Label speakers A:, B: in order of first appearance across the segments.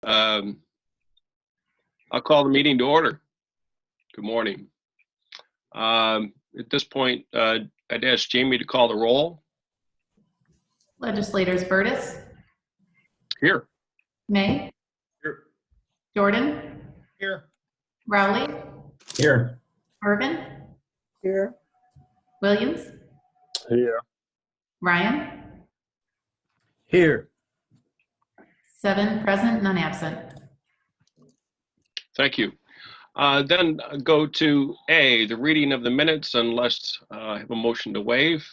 A: I'll call the meeting to order. Good morning. At this point, I'd ask Jamie to call the roll.
B: Legislators Burtis,
A: Here.
B: May,
A: Here.
B: Jordan,
C: Here.
B: Rowley,
C: Here.
B: Irvin,
D: Here.
B: Williams,
C: Here.
B: Ryan.
C: Here.
B: 7 present, none absent.
A: Thank you. Then go to A, the reading of the minutes, unless I have a motion to waive.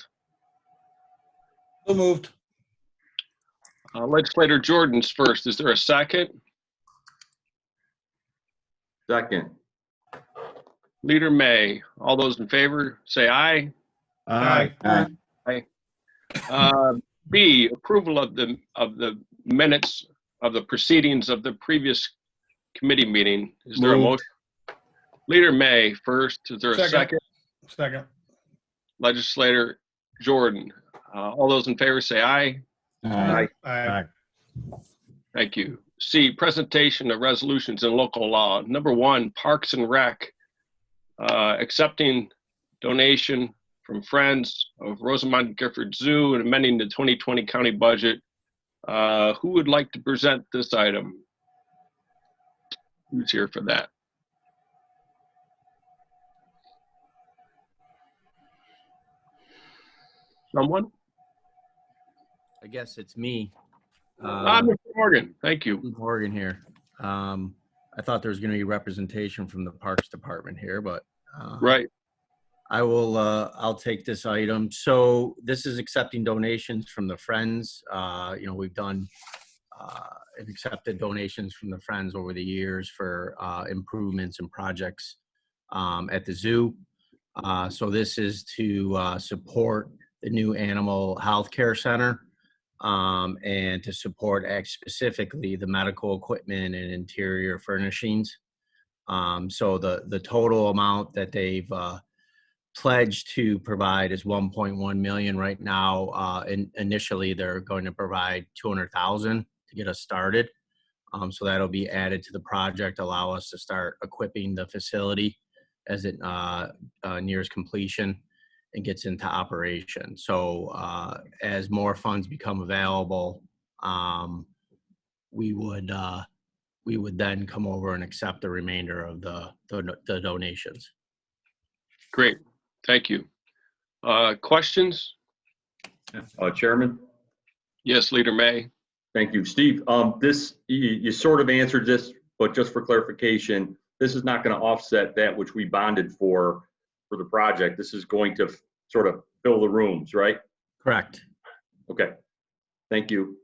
C: So moved.
A: Legislator Jordan's first. Is there a second?
E: Second.
A: Leader May. All those in favor, say aye.
C: Aye.
A: B, approval of the minutes of the proceedings of the previous committee meeting. Is there a
E: Moved.
A: motion? Leader May first. Is there a second?
C: Second.
A: Legislator Jordan. All those in favor say aye.
E: Aye.
C: Aye.
A: Thank you. C, presentation of resolutions in local law. Number 1, Parks and Rec, accepting donation from Friends of Rosamond Gifford Zoo and amending the 2020 county budget. Who would like to present this item? Who's here for that? Someone?
F: I guess it's me.
A: Mr. Morgan, thank you.
F: Morgan here. I thought there was going to be representation from the Parks Department here, but
A: Right.
F: I'll take this item. So this is accepting donations from the Friends. We've done and accepted donations from the Friends over the years for improvements and projects at the zoo. So this is to support the new animal health care center and to support specifically the medical equipment and interior furnishings. So the total amount that they've pledged to provide is 1.1 million right now. Initially, they're going to provide 200,000 to get us started. So that'll be added to the project, allow us to start equipping the facility as it nears completion and gets into operation. So as more funds become available, we would then come over and accept the remainder of the donations.
A: Great. Thank you. Questions?
E: Chairman.
A: Yes, Leader May.
E: Thank you, Steve. You sort of answered this, but just for clarification, this is not going to offset that which we bonded for the project. This is going to sort of fill the rooms, right?
F: Correct.
E: Okay. Thank you.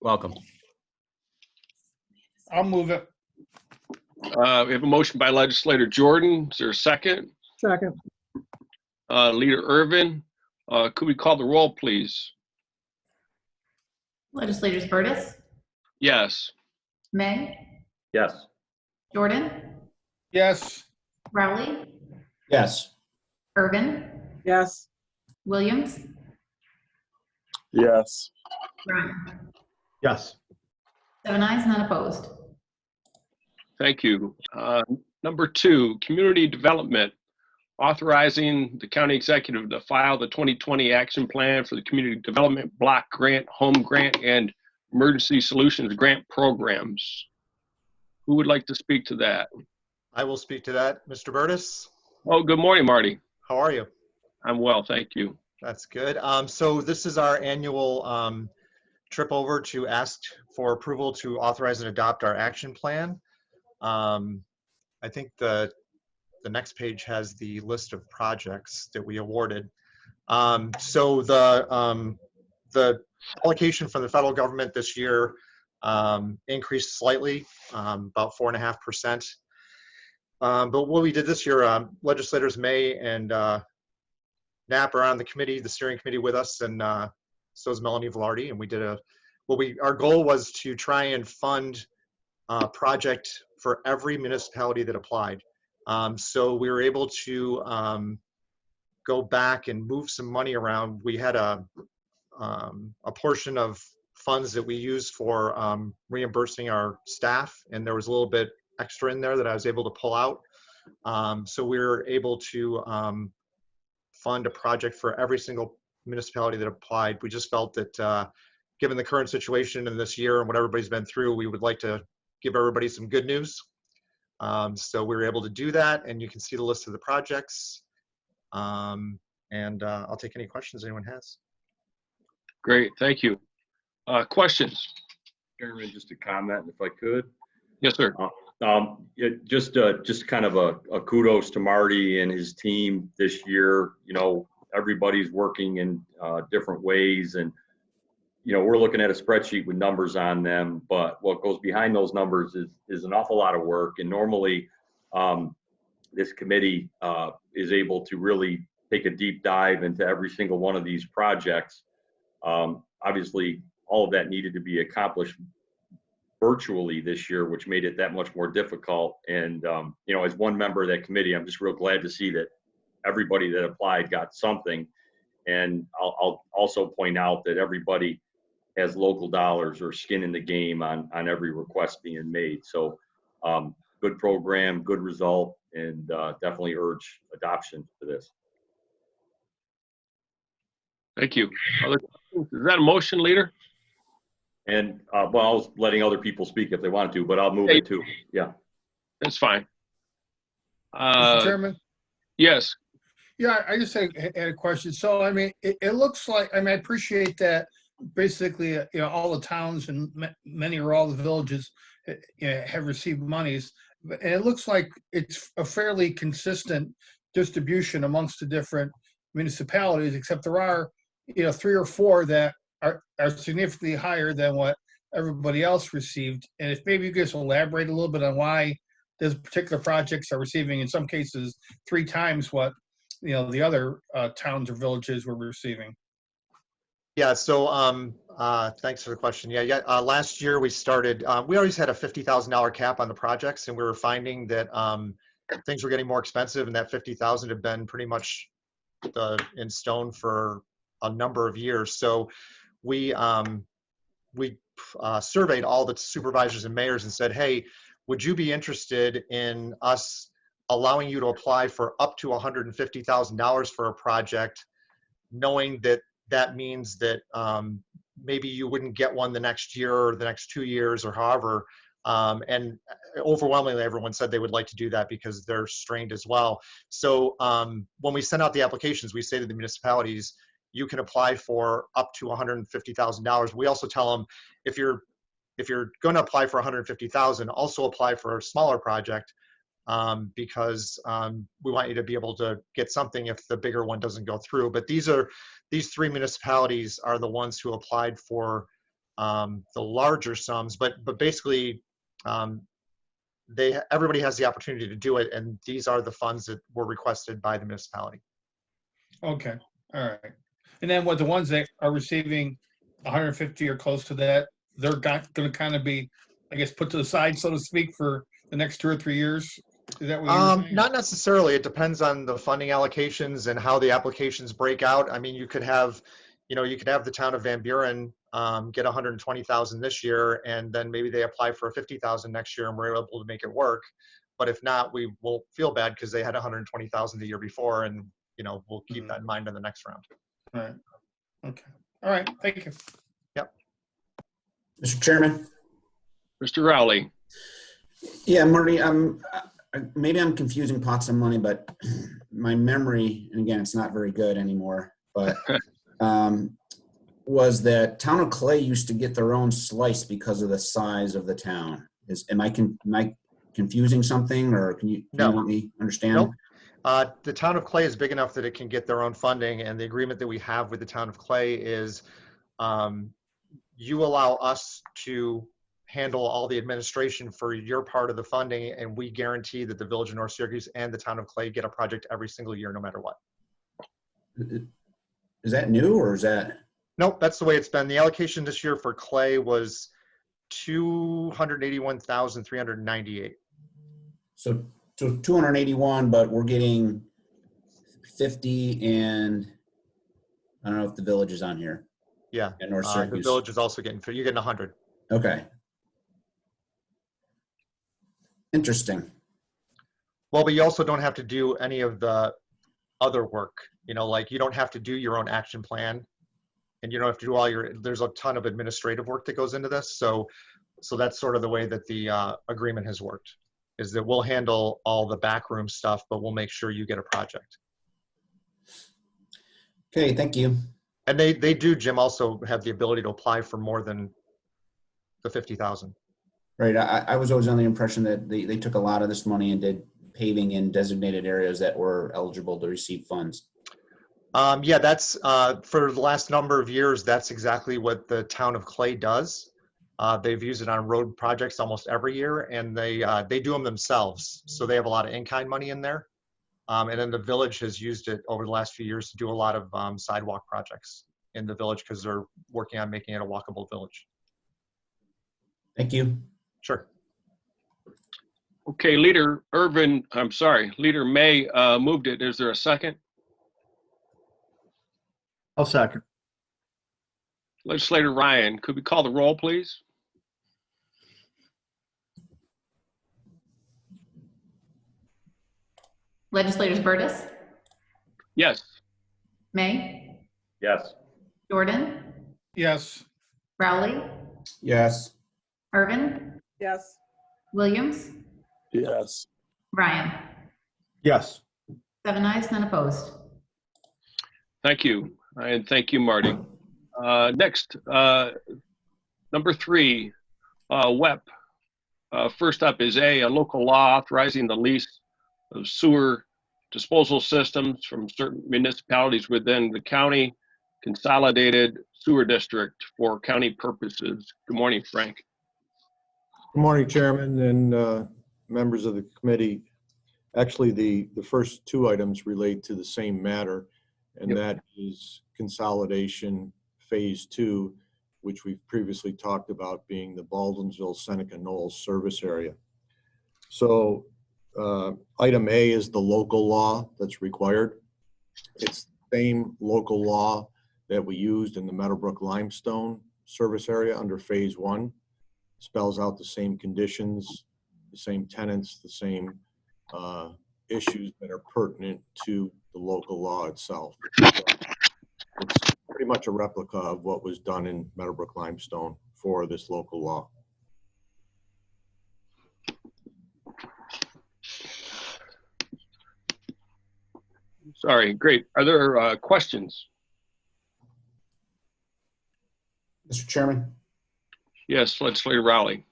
F: Welcome.
C: I'll move it.
A: We have a motion by Legislator Jordan. Is there a second?
D: Second.
A: Leader Irvin, could we call the roll, please?
B: Legislators Burtis,
A: Yes.
B: May,
E: Yes.
B: Jordan,
C: Yes.
B: Rowley,
C: Yes.
B: Irvin,
D: Yes.
B: Williams,
C: Yes.
B: Ryan.
C: Yes.
B: 7 ayes, none opposed.
A: Thank you. Number 2, community development, authorizing the county executive to file the 2020 action plan for the community development block grant, home grant, and emergency solutions grant programs. Who would like to speak to that?
G: I will speak to that. Mr. Burtis,
A: Oh, good morning, Marty.
G: how are you?
A: I'm well, thank you.
G: That's good. So this is our annual trip over to ask for approval to authorize and adopt our action plan. I think the next page has the list of projects that we awarded. So the allocation from the federal government this year increased slightly, about 4.5%. But what we did this year, legislators May and Knapp are on the committee, the steering committee with us, and so is Melanie Velarde. And we did our goal was to try and fund a project for every municipality that applied. So we were able to go back and move some money around. We had a portion of funds that we use for reimbursing our staff, and there was a little bit extra in there that I was able to pull out. So we were able to fund a project for every single municipality that applied. We just felt that given the current situation in this year and what everybody's been through, we would like to give everybody some good news. So we were able to do that, and you can see the list of the projects. I'll take any questions anyone has.
A: Great, thank you. Questions?
E: Chairman, just a comment, if I could.
A: Yes, sir.
E: Just kind of a kudos to Marty and his team this year. You know, everybody's working in different ways, and you know, we're looking at a spreadsheet with numbers on them, but what goes behind those numbers is an awful lot of work. And normally, this committee is able to really take a deep dive into every single one of these projects. Obviously, all of that needed to be accomplished virtually this year, which made it that much more difficult. And, you know, as one member of that committee, I'm just real glad to see that everybody that applied got something. And I'll also point out that everybody has local dollars or skin in the game on every request being made. So good program, good result, and definitely urge adoption for this.
A: Thank you. Other questions? Is that a motion, leader?
E: And well, I was letting other people speak if they wanted to, but I'll move it too. Yeah.
A: That's fine.
C: Mr. Chairman?
A: Yes.
C: Yeah, I just had a question. So, I mean, it looks like, I mean, I appreciate that basically, you know, all the towns and many or all the villages have received monies. And it looks like it's a fairly consistent distribution amongst the different municipalities, except there are, you know, 3 or 4 that are significantly higher than what everybody else received. And if maybe you guys elaborate a little bit on why those particular projects are receiving, in some cases, 3 times what, you know, the other towns or villages were receiving.
G: Yeah, so thanks for the question. Last year we started, we always had a $50,000 cap on the projects, and we were finding that things were getting more expensive, and that $50,000 had been pretty much in stone for a number of years. So we surveyed all the supervisors and mayors and said, hey, would you be interested in us allowing you to apply for up to $150,000 for a project, knowing that that means that maybe you wouldn't get one the next year or the next 2 years or however. And overwhelmingly, everyone said they would like to do that because they're strained as well. So when we send out the applications, we say to the municipalities, you can apply for up to $150,000. We also tell them, if you're going to apply for $150,000, also apply for a smaller project, because we want you to be able to get something if the bigger one doesn't go through. But these 3 municipalities are the ones who applied for the larger sums, but basically everybody has the opportunity to do it, and these are the funds that were requested by the municipality.
C: Okay, all right. And then what, the ones that are receiving 150 or close to that, they're going to kind of be, I guess, put to the side, so to speak, for the next 2 or 3 years? Is that what you're saying?
G: Not necessarily. It depends on the funding allocations and how the applications break out. I mean, you could have the town of Van Buren get 120,000 this year, and then maybe they apply for a 50,000 next year, and we're able to make it work. But if not, we will feel bad because they had 120,000 the year before, and you know, we'll keep that in mind in the next round.
C: All right. Okay. All right. Thank you.
G: Yep.
D: Mr. Chairman.
A: Mr. Rowley.
D: Yeah, Marty, maybe I'm confusing pots of money, but my memory, and again, it's not very good anymore, but was that Town of Clay used to get their own slice because of the size of the town. Am I confusing something, or can you help me understand?
G: Nope. The Town of Clay is big enough that it can get their own funding, and the agreement that we have with the Town of Clay is you allow us to handle all the administration for your part of the funding, and we guarantee that the Village of North Syracuse and the Town of Clay get a project every single year, no matter what.
D: Is that new, or is that?
G: Nope, that's the way it's been. The allocation this year for Clay was $281,398.
D: So 281, but we're getting 50, and I don't know if the Village is on here.
G: Yeah.
D: And North
G: The
D: Syracuse.
G: village is also getting, you're getting 100.
D: Okay. Interesting.
G: Well, but you also don't have to do any of the other work, like you don't have to do your own action plan, and you don't have to do there's a ton of administrative work that goes into this. So that's sort of the way that the agreement has worked, is that we'll handle all the backroom stuff, but we'll make sure you get a project.
D: Okay, thank you.
G: And they do, Jim, also have the ability to apply for more than the 50,000.
D: Right, I was always under the impression that they took a lot of this money and did paving in designated areas that were eligible to receive funds.
G: Yeah, that's for the last number of years, that's exactly what the town of Clay does. They've used it on road projects almost every year, and they do them themselves. So they have a lot of in-kind money in there. And then the village has used it over the last few years to do a lot of sidewalk projects in the village because they're working on making it a walkable village.
D: Thank you.
G: Sure.
A: Okay, Leader May moved it. Is there a second?
H: I'll second.
A: Legislator Ryan, could we call the roll, please?
B: Legislators Burtis,
A: Yes.
B: May,
E: Yes.
B: Jordan,
C: Yes.
B: Rowley,
D: Yes.
B: Irvin,
I: yes,
B: Williams,
H: Yes.
B: Ryan.
H: Yes.
B: 7 ayes, none opposed.
A: Thank you. And thank you, Marty. Next, number 3, WEP. First up is a local law authorizing the lease of sewer disposal systems from certain municipalities within the county consolidated sewer district for county purposes. Good morning, Frank.
H: Good morning, Chairman and members of the committee. Actually, the first 2 items relate to the same matter, and
A: Yep.
H: that is consolidation phase 2, which we've previously talked about being the Baldwinsville Seneca Knolls service area. So item A is the local law that's required. It's the same local law that we used in the Meadowbrook Limestone service area under phase 1. Spells out the same conditions, the same tenants, the same issues that are pertinent to the local law itself. So it's pretty much a replica of what was done in Meadowbrook Limestone for this local law.
A: Sorry, great. Are there questions?
D: Mr. Chairman.
A: Yes, Legislator Rowley.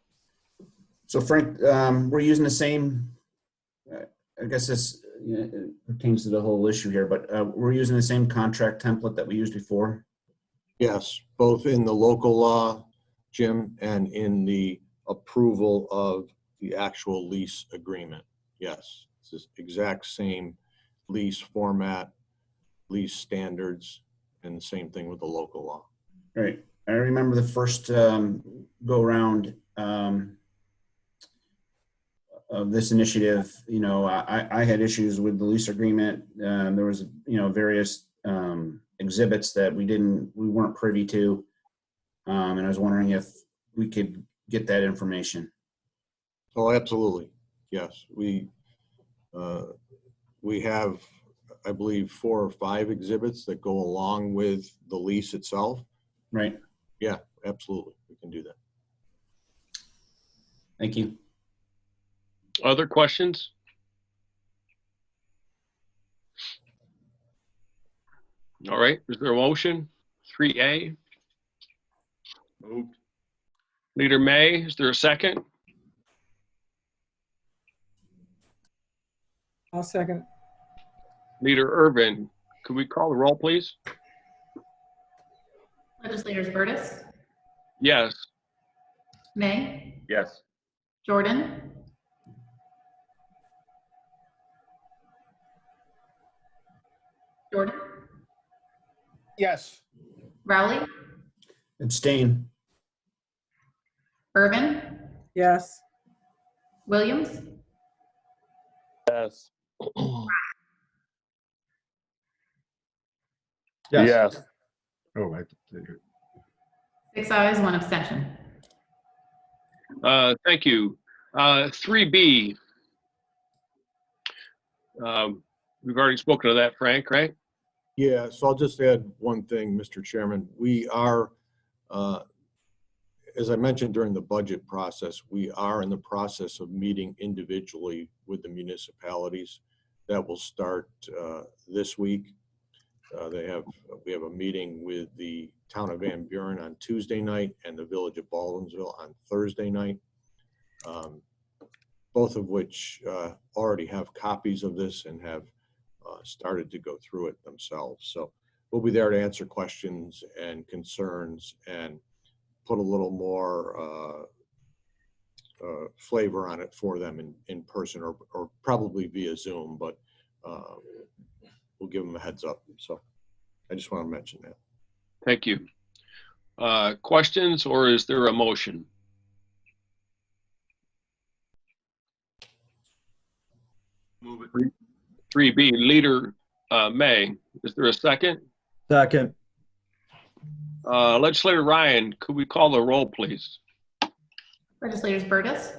D: So Frank, we're using the same, I guess this pertains to the whole issue here, but we're using the same contract template that we used before?
H: Yes, both in the local law, Jim, and in the approval of the actual lease agreement. Yes, it's the exact same lease format, lease standards, and the same thing with the local law.
D: Right. I remember the first go around of this initiative. I had issues with the lease agreement. There was, various exhibits that we weren't privy to, and I was wondering if we could get that information.
H: Oh, absolutely. Yes, we have, I believe, 4 or 5 exhibits that go along with the lease itself.
D: Right.
H: Yeah, absolutely. We can do that.
D: Thank you.
A: Other questions? All right, is there a motion? 3A.
E: Moved.
A: Leader May, is there a second?
I: I'll second.
A: Leader Irvin, could we call the roll, please?
B: Legislators Burtis,
A: Yes.
B: May,
E: Yes.
B: Jordan, Jordan,
C: Yes.
B: Rowley,
D: Abstain.
B: Irvin,
I: Yes,
B: Williams,
H: Yes.
F: Yes.
H: Yes. Oh, I have to say it.
B: 6 ayes, 1 abstention.
A: Thank you. 3B. We've already spoken to that, Frank, right?
H: Yeah, so I'll just add one thing, Mr. Chairman. We are, as I mentioned during the budget process, we are in the process of meeting individually with the municipalities. That will start this week. We have a meeting with the town of Van Buren on Tuesday night and the village of Baldwinsville on Thursday night. Both of which already have copies of this and have started to go through it themselves. So we'll be there to answer questions and concerns and put a little more flavor on it for them in person or probably via Zoom, but we'll give them a heads up. So I just want to mention that.
A: Thank you. Questions, or is there a motion?
E: Move it.
A: 3B, Leader May. Is there a second?
I: Second.
A: Legislator Ryan, could we call the roll, please?
B: Legislators Burgess,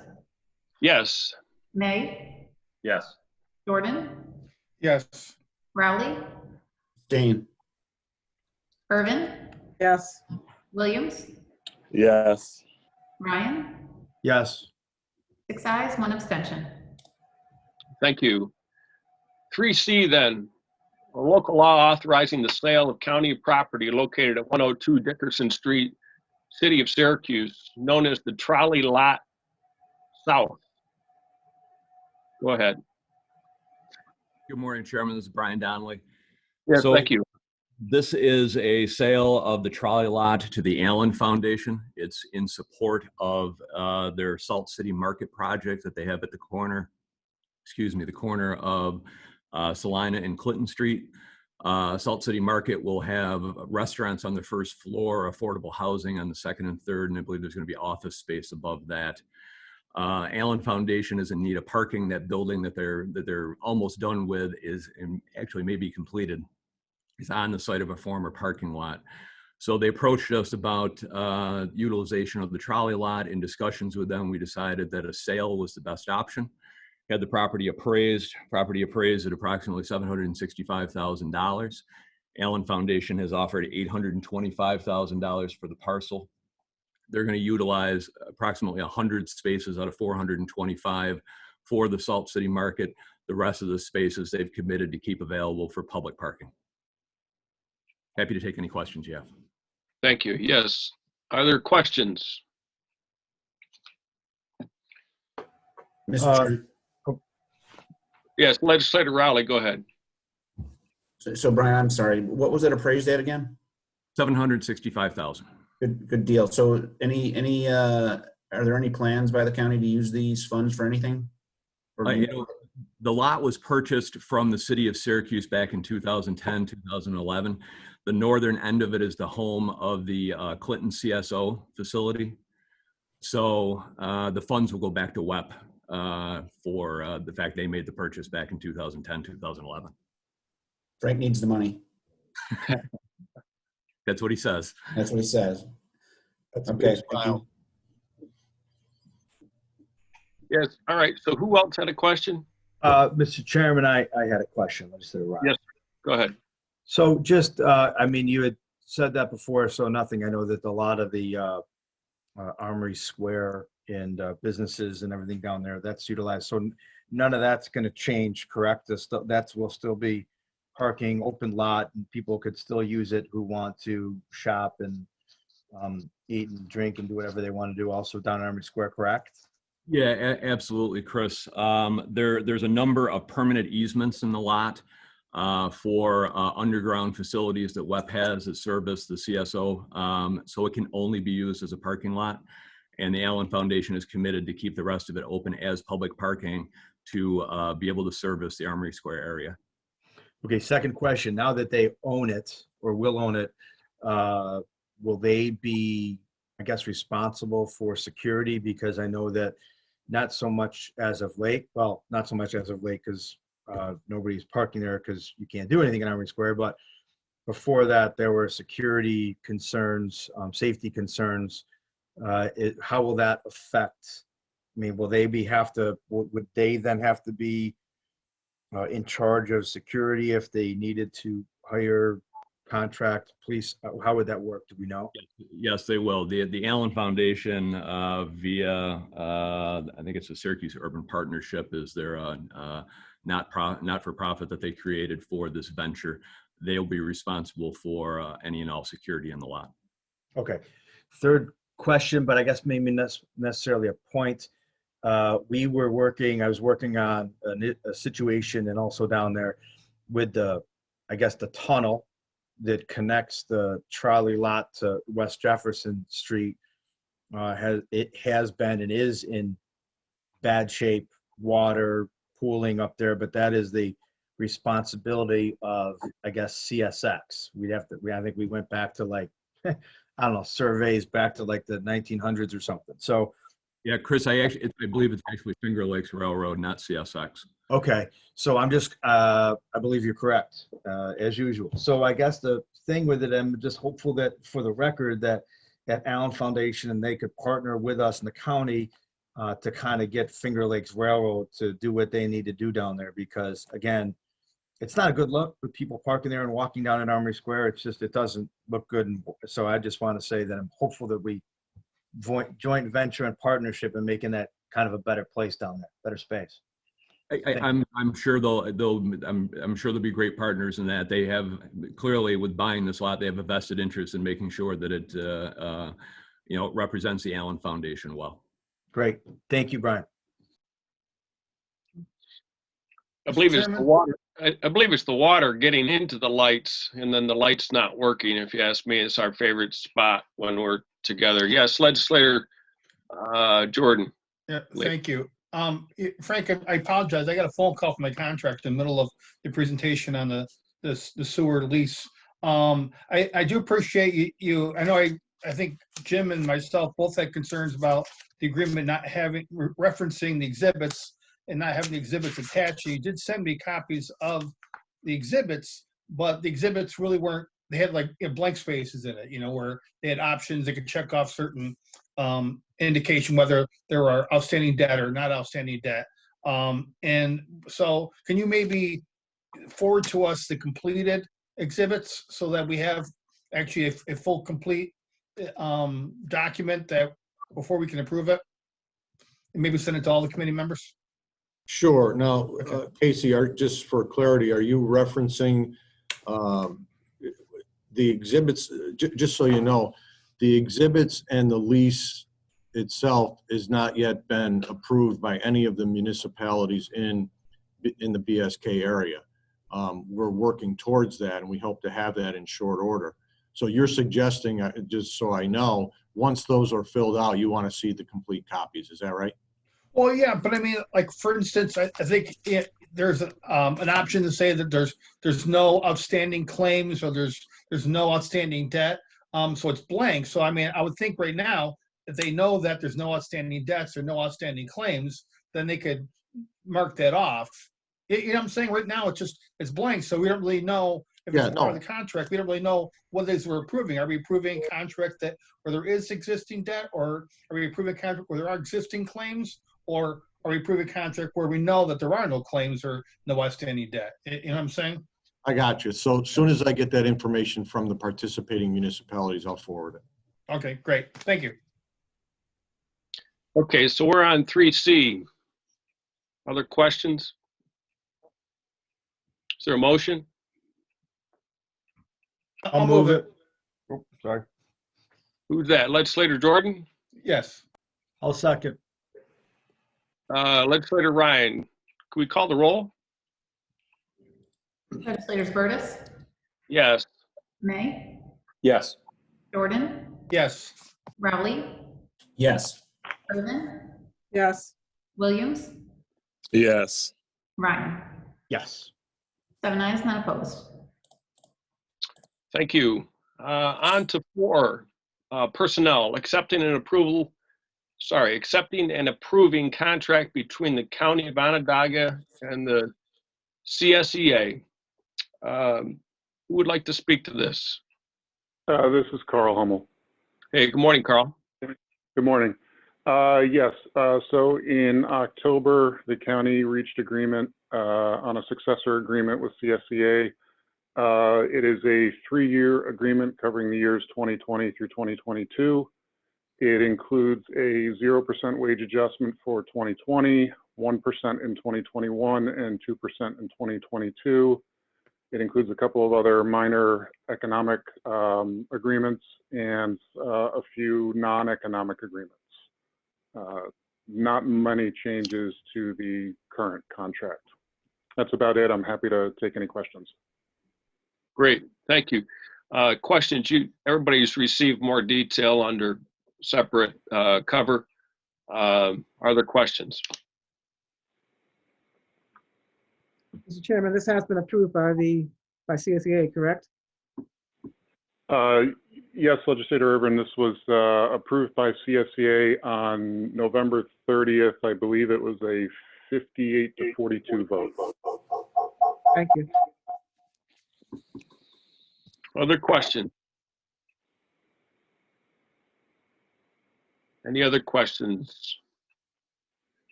A: Yes.
B: May,
E: Yes.
B: Jordan,
C: Yes.
B: Rowley,
D: Abstain.
B: Irvin,
I: Yes.
B: Williams,
I: Yes.
B: Ryan.
I: Yes.
B: 6 ayes, 1 abstention.
A: Thank you. 3C then, a local law authorizing the sale of county property located at 102 Dickerson Street, City of Syracuse, known as the Trolley Lot South. Go ahead.
J: Good morning, Chairman. This is Brian Donnelly.
A: Yes,
J: So-
A: thank you.
J: This is a sale of the trolley lot to the Allen Foundation. It's in support of their Salt City Market project that they have at the corner, the corner of Salina and Clinton Street. Salt City Market will have restaurants on the first floor, affordable housing on the second and third, and I believe there's going to be office space above that. Allen Foundation is in need of parking. That building that they're almost done with is actually may be completed. It's on the site of a former parking lot. So they approached us about utilization of the trolley lot. In discussions with them, we decided that a sale was the best option. Had the property appraised at approximately $765,000. Allen Foundation has offered $825,000 for the parcel. They're going to utilize approximately 100 spaces out of 425 for the Salt City Market. The rest of the spaces they've committed to keep available for public parking. Happy to take any questions you have.
A: Thank you. Yes. Are there questions?
D: Mr. Chair.
A: Yes, Legislator Rowley, go ahead.
D: So Brian, I'm sorry, what was it appraised at again?
J: $765,000.
D: Good deal. So are there any plans by the county to use these funds for anything? Or do you-
J: The lot was purchased from the city of Syracuse back in 2010, 2011. The northern end of it is the home of the Clinton CSO facility. So the funds will go back to WEP for the fact they made the purchase back in 2010, 2011.
D: Frank needs the money.
J: That's what he says.
D: That's what he says.
H: That's a
D: Okay.
H: big smile.
A: Yes. All right. So who else had a question?
I: Mr. Chairman, I had a question. Legislator Ryan.
A: Yes. Go ahead.
I: So just, I mean, you had said that before, so nothing. I know that a lot of the Armory Square and businesses and everything down there, that's utilized. So none of that's going to change, correct? That will still be parking, open lot, and people could still use it who want to shop and eat and drink and do whatever they want to do also down Armory Square, correct?
J: Yeah, absolutely, Chris. There's a number of permanent easements in the lot for underground facilities that WEP has that service the CSO. So it can only be used as a parking lot. And the Allen Foundation is committed to keep the rest of it open as public parking to be able to service the Armory Square area.
I: Okay, second question. Now that they own it or will own it, will they be, I guess, responsible for security? Because I know that not so much as of late, well, not so much as of late because nobody's parking there because you can't do anything in Armory Square, but before that, there were security concerns, safety concerns. How will that affect? I mean, will they would they then have to be in charge of security if they needed to hire contract police? How would that work? Do we know?
J: Yes, they will. The Allen Foundation via I think it's the Syracuse Urban Partnership is their not-for-profit that they created for this venture. They'll be responsible for any and all security in the lot.
I: Okay. Third question, but I guess maybe not necessarily a point. I was working on a situation and also down there with the tunnel that connects the trolley lot to West Jefferson Street. It has been and is in bad shape, water pooling up there, but that is the responsibility of, I guess, CSX. I think we went back to like, I don't know, surveys back to like the 1900s or something. So,
J: yeah, Chris, I believe it's actually Finger Lakes Railroad, not CSX.
I: okay, so I'm just, I believe you're correct, as usual. So I guess the thing with it, I'm just hopeful that for the record that Allen Foundation and they could partner with us in the county to kind of get Finger Lakes Railroad to do what they need to do down there, because again, it's not a good look with people parking there and walking down in Armory Square. It's just, it doesn't look good. And so I just want to say that I'm hopeful that we joint venture and partnership and making that kind of a better place down there, better space.
J: I'm sure I'm sure they'll be great partners in that. They have clearly, with buying this lot, they have a vested interest in making sure that it represents the Allen Foundation well.
I: Great. Thank you, Brian.
A: I believe it's
C: Chairman?
A: the water. I believe it's the water getting into the lights and then the lights not working. If you ask me, it's our favorite spot when we're together. Yes, Legislator Jordan.
C: Yeah, thank you. Frank, I apologize. I got a phone call from my contractor in the middle of the presentation on the sewer lease. I do appreciate you. I know I think Jim and myself both had concerns about the agreement not referencing the exhibits and not having the exhibits attached. You did send me copies of the exhibits, but the exhibits really weren't, they had like blank spaces in it, where they had options. They could check off certain indication whether there are outstanding debt or not outstanding debt. And so can you maybe forward to us the completed exhibits so that we have actually a full complete document that before we can approve it? And maybe send it to all the committee members?
H: Sure. Now, Casey, just for clarity, are you referencing the exhibits? Just so you know, the exhibits and the lease itself has not yet been approved by any of the municipalities in the BSK area. We're working towards that, and we hope to have that in short order. So you're suggesting, just so I know, once those are filled out, you want to see the complete copies. Is that right?
C: Well, yeah, but I mean, like for instance, I think there's an option to say that there's no outstanding claims or there's no outstanding debt. So it's blank. So I mean, I would think right now, if they know that there's no outstanding debts or no outstanding claims, then they could mark that off. You know what I'm saying? Right now, it's blank. So we don't really know if it's part of the contract. We don't really know what it is we're approving. Are we approving a contract where there is existing debt, or are we approving a contract where there are existing claims, or are we approving a contract where we know that there are no claims or no outstanding debt? You know what I'm saying?
H: I got you. So as soon as I get that information from the participating municipalities, I'll forward it.
C: Okay, great. Thank you.
A: Okay, so we're on 3C. Other questions? Is there a motion?
C: I'll move it.
I: Oh, sorry.
A: Who's that? Legislator Jordan?
C: Yes.
I: I'll second.
A: Legislator Ryan, can we call the roll?
B: Legislators Burtis,
A: Yes.
B: May,
J: Yes.
B: Jordan,
C: Yes.
B: Rowley,
D: Yes.
B: Irvin,
K: yes,
B: Williams,
L: yes,
B: Ryan.
I: Yes.
B: 7 ayes, none opposed.
A: Thank you. On to 4, personnel, accepting and approving contract between the County of Onondaga and the CSEA. Who would like to speak to this?
K: This is Carl Hummel.
A: Hey, good morning, Carl.
K: Good morning. Yes, so in October, the county reached agreement on a successor agreement with CSEA. It is a 3-year agreement covering the years 2020 through 2022. It includes a 0% wage adjustment for 2020, 1% in 2021, and 2% in 2022. It includes a couple of other minor economic agreements and a few non-economic agreements. Not many changes to the current contract. That's about it. I'm happy to take any questions.
A: Great, thank you. Questions? Everybody's received more detail under separate cover. Are there questions?
L: Mr. Chairman, this has been approved by CSEA, correct?
K: Yes, Legislator Urban, this was approved by CSEA on November 30th. I believe it was a 58 to 42 vote.
L: Thank you.
A: Other questions? Any other questions?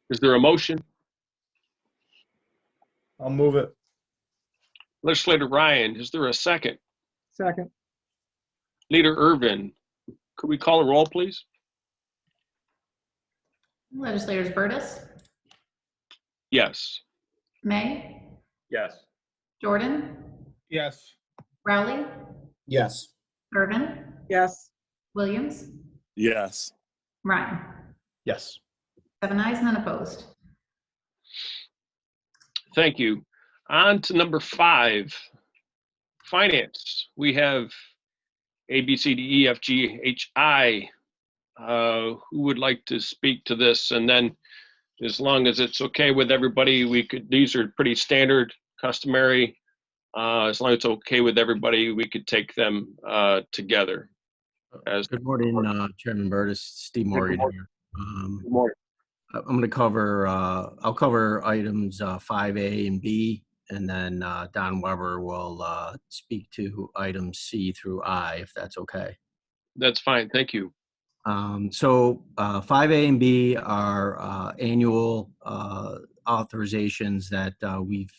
A: Is there a motion?
I: I'll move it.
A: Legislator Ryan, is there a second?
L: Second.
A: Leader Irvin, could we call a roll, please?
B: Legislators Burtis,
A: Yes.
B: May,
E: Yes.
B: Jordan,
C: Yes.
B: Rowley,
D: Yes.
B: Irvin,
L: Yes.
B: Williams,
M: Yes.
B: Ryan.
I: Yes.
B: 7 ayes, none opposed.
A: Thank you. On to number 5, finance. We have A, B, C, D, E, F, G, H, I. Who would like to speak to this? And then as long as it's okay with everybody, these are pretty standard, customary. As long as it's okay with everybody, we could take them together.
F: Good morning, Chairman Burtis, Steve Morgan here.
A: Good morning.
F: I'm going to cover, I'll cover items 5A and B, and then Don Weber will speak to items C through I, if that's okay.
A: That's fine, thank you.
F: So 5A and B are annual authorizations that we've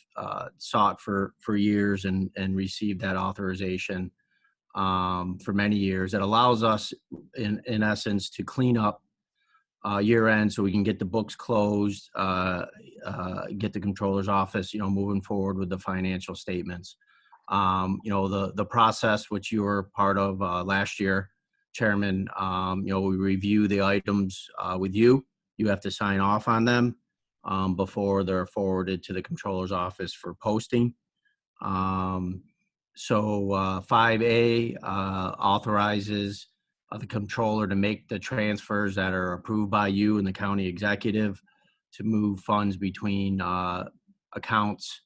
F: sought for years and received that authorization for many years. It allows us, in essence, to clean up year end so we can get the books closed, get the controller's office, moving forward with the financial statements. The process which you were part of last year, Chairman, we review the items with you. You have to sign off on them before they're forwarded to the controller's office for posting. So 5A authorizes the controller to make the transfers that are approved by you and the county executive to move funds between accounts,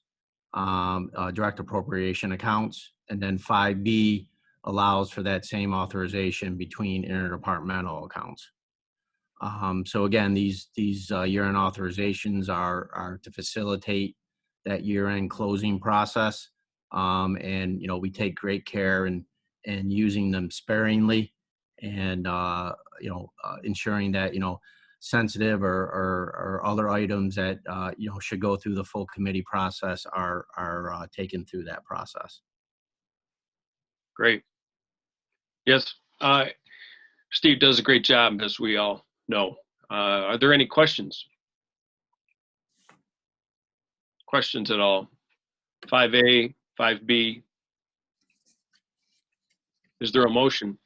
F: direct appropriation accounts. And then 5B allows for that same authorization between interdepartmental accounts. So again, these year-end authorizations are to facilitate that year-end closing process. And we take great care in using them sparingly, and ensuring that sensitive or other items that should go through the full committee process are taken through that process.
A: Great. Yes, Steve does a great job, as we all know. Are there any questions? Questions at all? 5A, 5B. Is there a motion?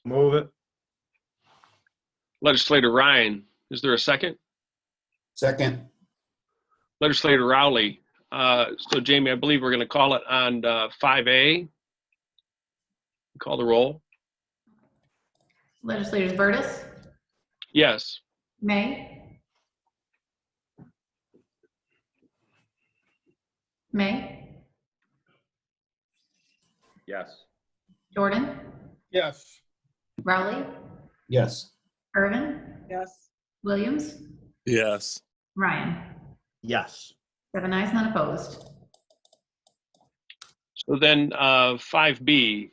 I: Move it.
A: Legislator Ryan, is there a second?
D: Second.
A: Legislator Rowley. So Jamie, I believe we're going to call it on 5A. Call the roll.
B: Legislators Burtis,
A: Yes.
B: May,
E: Yes.
B: Jordan,
C: Yes.
B: Rowley,
D: Yes.
B: Irvin,
L: Yes.
B: Williams,
M: Yes.
B: Ryan.
I: Yes.
B: 7 ayes, none opposed.
A: So then 5B, is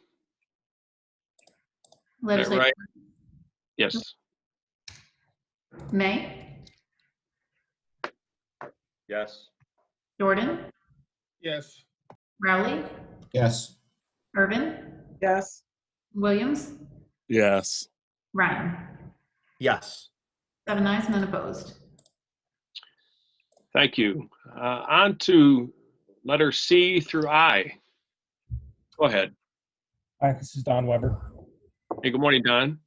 A: that
B: Legislator
A: right? Yes.
B: May,
E: Yes.
B: Jordan,
C: Yes.
B: Rowley,
D: Yes.
B: Irvin,
L: yes,
B: Williams,
M: yes,
B: Ryan.
I: Yes.
B: 7 ayes, none opposed.
A: Thank you. On to letter C through I. Go ahead.
N: Hi, this is Don Weber.
A: Hey, good morning, Don.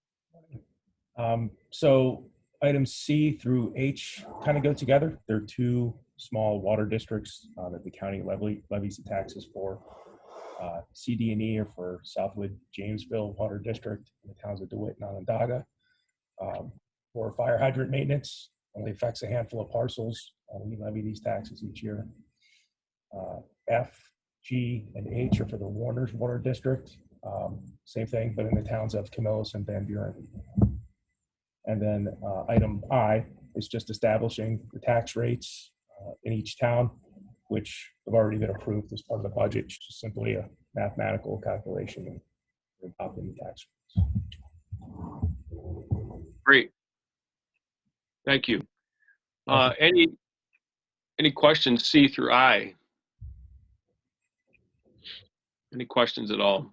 N: So items C through H kind of go together. They're two small water districts that the county levies the taxes for. C, D, and E are for Southwood Jamesville Water District in the towns of DeWitt and Onondaga. For fire hydrant maintenance, only affects a handful of parcels. We levy these taxes each year. F, G, and H are for the Warner's Water District. Same thing, but in the towns of Camillus and Van Buren. And then item I is just establishing the tax rates in each town, which have already been approved as part of the budget. It's just simply a mathematical calculation of adopting the tax rates.
A: Great. Thank you. Any questions C through I? Any questions at all?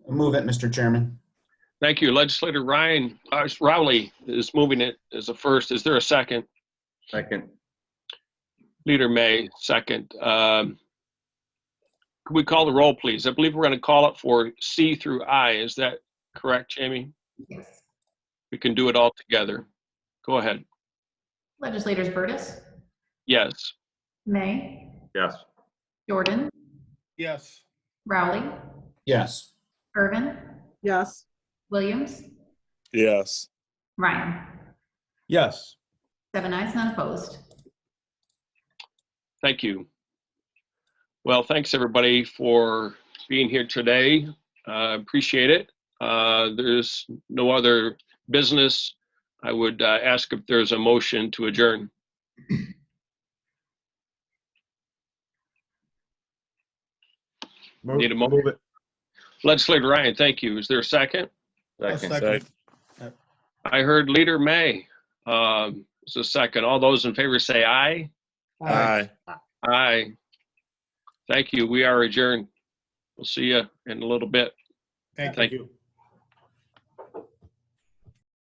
D: Move it, Mr. Chairman.
A: Thank you. Legislator Rowley is moving it as a first. Is there a second?
E: Second.
A: Leader May, second. Could we call the roll, please? I believe we're going to call it for C through I. Is that correct, Jamie?
B: Yes.
A: We can do it all together. Go ahead.
B: Legislators Burtis,
A: Yes.
B: May,
E: Yes.
B: Jordan,
C: Yes.
B: Rowley,
D: Yes.
B: Irvin,
L: yes,
B: Williams,
M: yes.
B: Ryan.
I: Yes.
B: 7 ayes, none opposed.
A: Thank you. Well, thanks everybody for being here today. Appreciate it. There's no other business. I would ask if there's a motion to adjourn. Need a motion?
I: Move it.
A: Legislator Ryan, thank you. Is there a second?
E: Second.
A: I heard Leader May. Is a second. All those in favor say aye.
M: Aye.
A: Aye. Thank you. We are adjourned. We'll see you in a little bit.
C: Thank you.
A: Thank you.